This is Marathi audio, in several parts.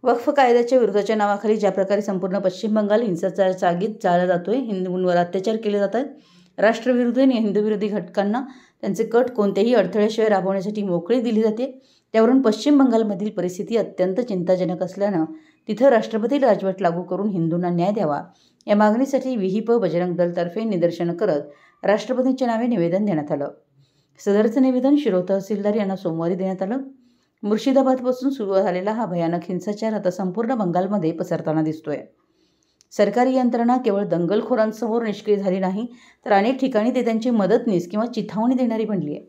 वक्फ कायद्याच्या विरोधाच्या नावाखाली ज्या प्रकारे संपूर्ण पश्चिम बंगाल हिंसाचार जागीत जाळला जातोय, हिंदूंवर अत्याचार केले जात आहेत, राष्ट्रविरोधी आणि हिंदूविरोधी घटकांना त्यांचे कट कोणत्याही अडथळ्याशिवाय राबवण्यासाठी मोकळी दिली जाते, त्यावरून पश्चिम बंगालमधील परिस्थिती अत्यंत चिंताजनक असल्यानं तिथं राष्ट्रपती राजवट लागू करून हिंदूंना न्याय द्यावा या मागणीसाठी विहिप बजरंग दलतर्फे निदर्शनं करत राष्ट्रपतींच्या नावे निवेदन देण्यात आलं. सदरचं निवेदन शिरोळ तहसीलदार यांना सोमवारी देण्यात आलं. मुर्शिदाबादपासून सुरू झालेला हा भयानक हिंसाचार आता संपूर्ण बंगालमध्ये पसरताना दिसतोय. सरकारी यंत्रणा केवळ दंगलखोरांसमोर निष्क्रिय झाली नाही, तर अनेक ठिकाणी ते त्यांची मदतनीस किंवा चिथावणी देणारी बनली आहे.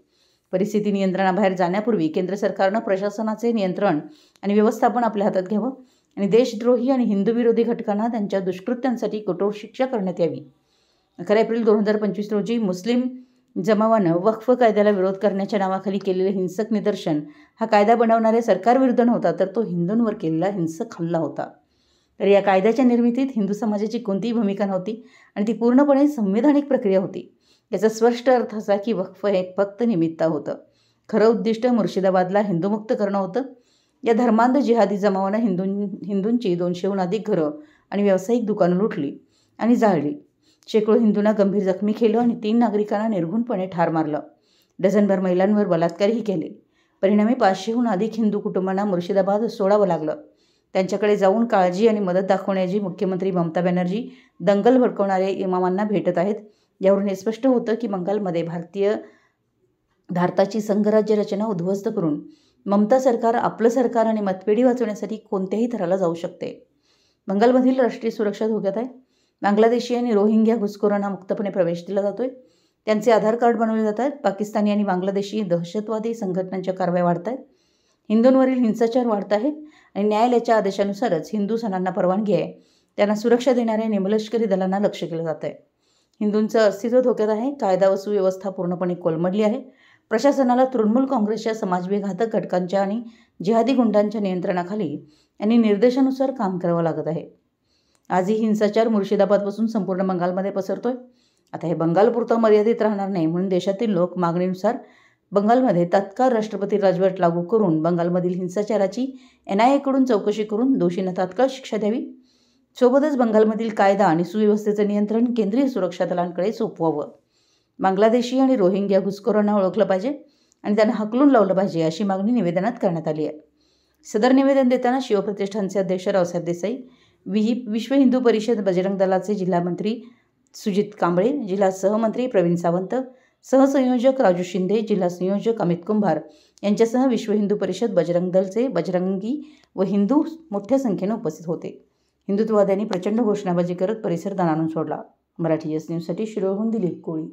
परिस्थिती नियंत्रणाबाहेर जाण्यापूर्वी केंद्र सरकारनं प्रशासनाचे नियंत्रण आणि व्यवस्थापन आपल्या हातात घ्यावं आणि देशद्रोही आणि हिंदूविरोधी घटकांना त्यांच्या दुष्कृत्यांसाठी कठोर शिक्षा करण्यात यावी. 11 एप्रिल 2025 रोजी मुस्लिम जमावानं वक्फ कायद्याला विरोध करण्याच्या नावाखाली केलेले हिंसक निदर्शन हा कायदा बनवणाऱ्या सरकारविरुद्ध नव्हता, तर तो हिंदूंवर केलेला हिंसक हल्ला होता. तर या कायद्याच्या निर्मितीत हिंदू समाजाची कोणतीही भूमिका नव्हती आणि ती पूर्णपणे संविधानिक प्रक्रिया होती. याचा स्पष्ट अर्थ असा की वक्फ हे फक्त निमित्त होतं. खरं उद्दिष्ट मुर्शिदाबादला हिंदूमुक्त करणं होतं. या धर्मांध जिहादी जमावानं हिंदूंची 200हून अधिक घरं आणि व्यावसायिक दुकानं लुटली आणि जाळली. शेकडो हिंदूंना गंभीर जखमी केलं आणि 3 नागरिकांना निर्घृणपणे ठार मारलं. डझनभर महिलांवर बलात्कारही केले. परिणामी 500हून अधिक हिंदू कुटुंबांना मुर्शिदाबाद सोडावं लागलं. त्यांच्याकडे जाऊन काळजी आणि मदत दाखवण्याची मुख्यमंत्री ममता बॅनर्जी दंगल भडकवणाऱ्या इमामांना भेटत आहेत. यावरून हे स्पष्ट होतं की बंगालमध्ये भारताची संघराज्य रचना उद्ध्वस्त करून ममता सरकार आपलं सरकार आणि मतपेढी वाचवण्यासाठी कोणत्याही थराला जाऊ शकते. बंगालमधील राष्ट्रीय सुरक्षा धोक्यात आहे. बांगलादेशी आणि रोहिंग्या घुसखोरांना मुक्तपणे प्रवेश दिला जातोय. त्यांचे आधार कार्ड बनवले जात आहेत. पाकिस्तानी आणि बांगलादेशी दहशतवादी संघटनांच्या कारवाया वाढत आहेत. हिंदूंवरील हिंसाचार वाढत आहे आणि न्यायालयाच्या आदेशानुसारच हिंदू सणांना परवानगी आहे त्यांना सुरक्षा देणाऱ्या निमलष्करी दलांना लक्ष केलं जात आहे. हिंदूंचं अस्तित्व धोक्यात आहे. कायदा व सुव्यवस्था पूर्णपणे कोलमडली आहे. प्रशासनाला तृणमूल काँग्रेसच्या समाजविघातक घटकांच्या आणि जिहादी गुंडांच्या नियंत्रणाखाली आणि निर्देशानुसार काम करावं लागत आहे. आजही हिंसाचार मुर्शिदाबादपासून संपूर्ण बंगालमध्ये पसरतोय. आता हे बंगालपुरतं मर्यादित राहणार नाही, म्हणून देशातील लोक मागणीनुसार बंगालमध्ये तात्काळ राष्ट्रपती राजवट लागू करून बंगालमधील हिंसाचाराची NIA कडून चौकशी करून दोषींना तात्काळ शिक्षा द्यावी. सोबतच बंगालमधील कायदा आणि सुव्यवस्थेचं नियंत्रण केंद्रीय सुरक्षा दलांकडे सोपवावं. बांगलादेशी आणि रोहिंग्या घुसखोरांना ओळखलं पाहिजे आणि त्यांना हकलून लावलं पाहिजे, अशी मागणी निवेदनात करण्यात आली आहे. सदर निवेदन देताना शिवप्रतिष्ठानचे अध्यक्ष रावसाहेब देसाई, विश्व हिंदू परिषद बजरंग दलाचे जिल्हा मंत्री सुजित कांबळे, जिल्हा सहमंत्री प्रवीण सावंत, सहसंयोजक राजू शिंदे, जिल्हा संयोजक अमित कुंभार यांच्यासह विश्व हिंदू परिषद बजरंग दलचे बजरंगी व हिंदू मोठ्या संख्येने उपस्थित होते. हिंदुत्ववाद्यांनी प्रचंड घोषणाबाजी करत परिसर दणाणून सोडला. मराठी एस न्यूजसाठी शिरोळहून दिलीप कोळी.